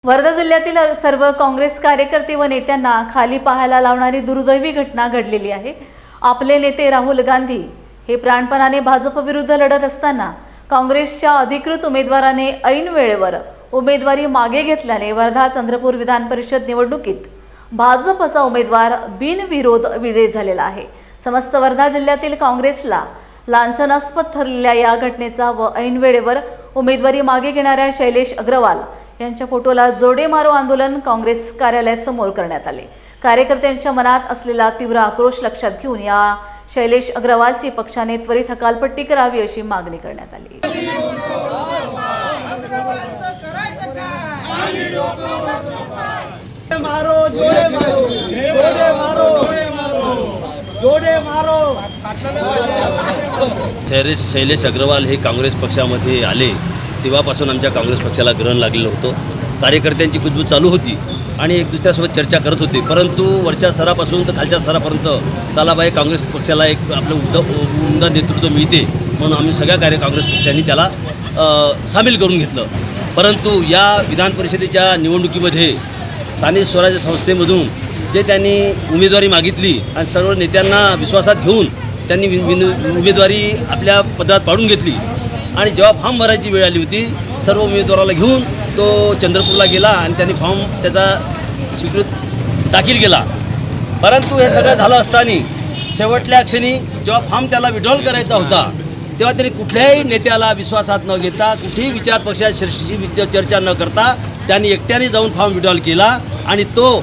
वर्धा जिल्ह्यातील सर्व काँग्रेस कार्यकर्ते व नेत्यांना खाली पाहायला लावणारी दुर्दैवी घटना घडलेली आहे। आपले नेते राहुल गांधी हे प्राणपणाने भाजप विरुद्ध लढत असताना काँग्रेसच्या अधिकृत उमेदवाराने ऐन वेळेवर उमेदवारी मागे घेतल्याने वर्धा चंद्रपूर विधान परिषद निवडणुकीत भाजपचा उमेदवार बिनविरोध विजयी झालेला आहे। समस्त वर्धा जिल्ह्यातील काँग्रेसला लांछनास्पद ठरलेल्या या घटनेचा व ऐन वेळेवर उमेदवारी मागे घेणाऱ्या शैलेश अग्रवाल यांच्या फोटोला जोडे मारो आंदोलन काँग्रेस कार्यालयासमोर करण्यात आले। कार्यकर्त्यांच्या मनात असलेला तीव्र आक्रोश लक्षात घेऊन या शैलेश अग्रवालची पक्षाने त्वरित हकालपट्टी करावी अशी मागणी करण्यात आली। शैलेश अग्रवाल हे काँग्रेस पक्षामध्ये आले तेव्हापासून आमच्या काँग्रेस पक्षाला ग्रहण लागलेलं होतं। कार्यकर्त्यांची कुजबूज चालू होती आणि एक दुसऱ्यासोबत चर्चा करत होते, परंतु वरच्या स्तरापासून तर खालच्या स्तरापर्यंत चला काँग्रेस पक्षाला एक आपलं उमदा नेतृत्व मिळते म्हणून आम्ही सगळ्या काँग्रेस पक्षांनी त्याला सामील करून घेतलं। परंतु या विधान परिषदेच्या निवडणुकीमध्ये स्थानिक स्वराज्य संस्थेमधून जे त्यांनी उमेदवारी मागितली आणि सर्व नेत्यांना विश्वासात घेऊन त्यांनी उमेदवारी आपल्या पदात पाडून घेतली आणि जेव्हा फॉर्म भरायची वेळ आली होती सर्व उमेदवाराला घेऊन तो चंद्रपूरला गेला आणि त्यांनी फॉर्म त्याचा स्वीकृत दाखल केला। परंतु हे सगळं झालं असताना शेवटल्या क्षणी जेव्हा फॉर्म त्याला विड्रॉल करायचा होता तेव्हा त्यांनी कुठल्याही नेत्याला विश्वासात न घेता कुठेही विचार पक्षाशी चर्चा न करता त्यांनी एकट्याने जाऊन फॉर्म विड्रॉल केला आणि तो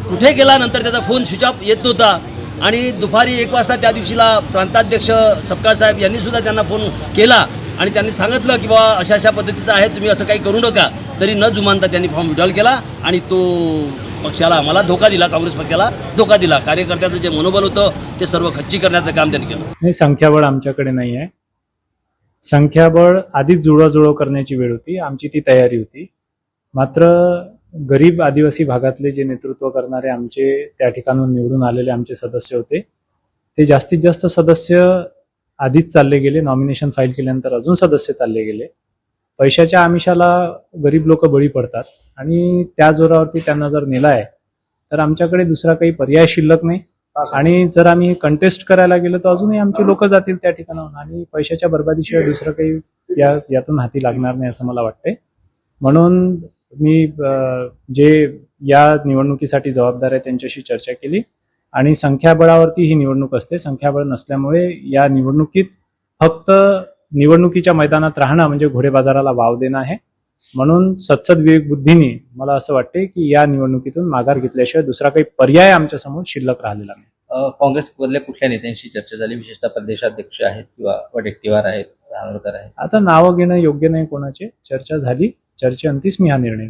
कुठे गेल्यानंतर त्याचा फोन स्विच ऑफ येत नव्हता आणि दुपारी 1 वाजता त्या दिवशीला प्रांताध्यक्ष सपकाळ साहेब यांनी सुद्धा त्यांना फोन केला आणि त्यांनी सांगितलं की बाबा अशा पद्धतीचं आहे, तुम्ही असं काही करू नका। तरी न जुमानता त्यांनी फॉर्म विड्रॉल केला आणि तो पक्षाला आम्हाला धोका दिला, काँग्रेस पक्षाला धोका दिला। कार्यकर्त्याचं जे मनोबल होतं ते सर्व खच्ची करण्याचं काम त्यांनी केलं। नाही, संख्याबळ आमच्याकडे नाही आहे। संख्याबळ आधीच जुळवाजुळव करण्याची वेळ होती, आमची ती तयारी होती। मात्र गरीब आदिवासी भागातले जे नेतृत्व करणारे आमचे त्या ठिकाणून निवडून आलेले आमचे सदस्य होते ते जास्तीत जास्त सदस्य आधीच चालले गेले। नॉमिनेशन फाईल केल्यानंतर अजून सदस्य चालले गेले। पैशाच्या आमिषाला गरीब लोक बळी पडतात आणि त्या जोरावरती त्यांना जर नेला आहे तर आमच्याकडे दुसरा काही पर्याय शिल्लक नाही आणि जर आम्ही कंटेस्ट करायला गेलो तर अजूनही आमची लोक जातील त्या ठिकाणाहून आणि पैशाच्या बर्बादीशिवाय दुसरं काही यातून हाती लागणार नाही असं मला वाटतंय। म्हणून मी जे या निवडणुकीसाठी जबाबदार आहे त्यांच्याशी चर्चा केली आणि संख्याबळावरती ही निवडणूक असते। संख्याबळ नसल्यामुळे या निवडणुकीत फक्त निवडणुकीच्या मैदानात राहणं म्हणजे घोडे बाजाराला वाव देणं आहे। म्हणून सत्सद विवेक बुद्धीने मला असं वाटते की या निवडणुकीतून माघार घेतल्याशिवाय दुसरा काही पर्याय आमच्या समोर शिल्लक राहिलेला नाही। काँग्रेसमधल्या कुठल्या नेत्यांशी चर्चा झाली, विशेषतः प्रदेशाध्यक्ष आहेत किंवा वडेट्टीवार आहेत, धानोरकर आहेत? आता नावं घेणं योग्य नाही कोणाचे। चर्चा झाली, चर्चेअंतीच मी हा निर्णय घेतला।